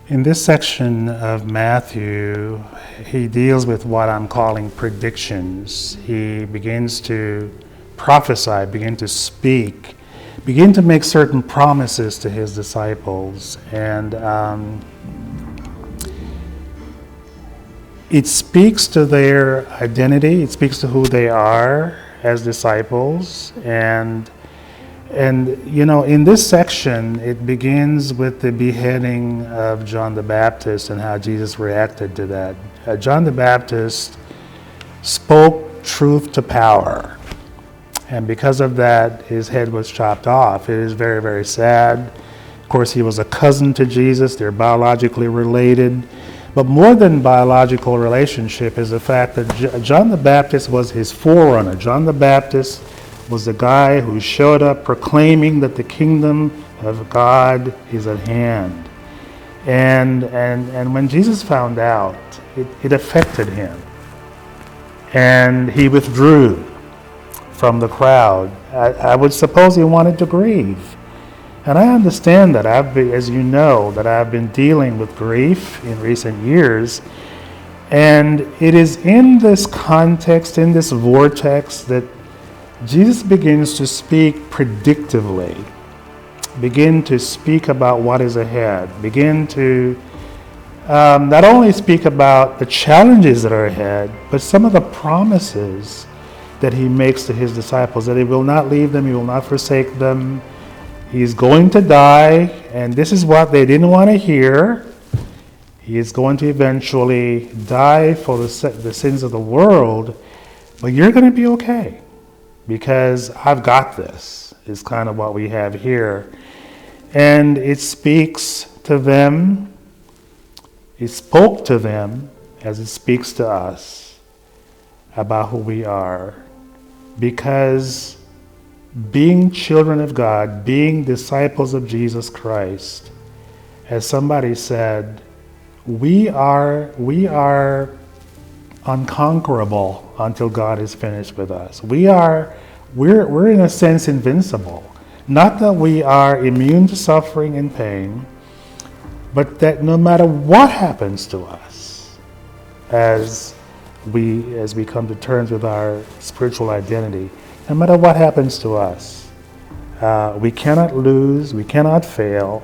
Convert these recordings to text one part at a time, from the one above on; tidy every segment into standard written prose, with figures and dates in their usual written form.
In this section of Matthew, he deals with what I'm calling predictions. He begins to prophesy, begin to speak, begin to make certain promises to his disciples. And it speaks to their identity, it speaks to who they are as disciples. And you know, in this section, it begins with the beheading of John the Baptist and how Jesus reacted to that. John the Baptist spoke truth to power, and because of that, his head was chopped off. It is very, very sad. Of course, he was a cousin to Jesus. They're biologically related. But more than biological relationship is the fact that John the Baptist was his forerunner. John the Baptist was the guy who showed up proclaiming that the kingdom of God is at hand. And when Jesus found out, it affected him. And he withdrew from the crowd. I would suppose he wanted to grieve. And I understand that, as you know, that I've been dealing with grief in recent years. And it is in this context, in this vortex, that Jesus begins to speak predictively, begin to speak about what is ahead, begin to not only speak about the challenges that are ahead, but some of the promises that he makes to his disciples, that he will not leave them, he will not forsake them. He's going to die, and this is what they didn't want to hear. He is going to eventually die for the sins of the world, but you're going to be okay, because I've got this, is kind of what we have here. And it speaks to them, it spoke to them as it speaks to us about who we are. Because being children of God, being disciples of Jesus Christ, as somebody said, we are unconquerable until God is finished with us. We're in a sense invincible. Not that we are immune to suffering and pain, but that no matter what happens to us, as we come to terms with our spiritual identity, no matter what happens to us, we cannot lose, we cannot fail,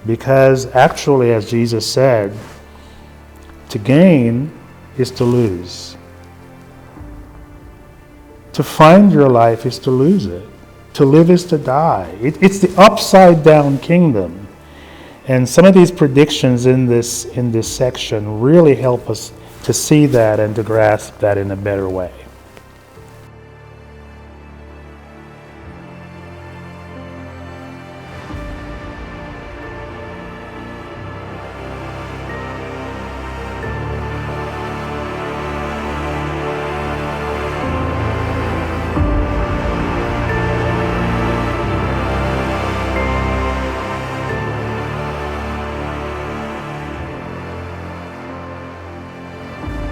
because actually, as Jesus said, to gain is to lose. To find your life is to lose it. To live is to die. It's the upside down kingdom. And some of these predictions in this section really help us to see that and to grasp that in a better way.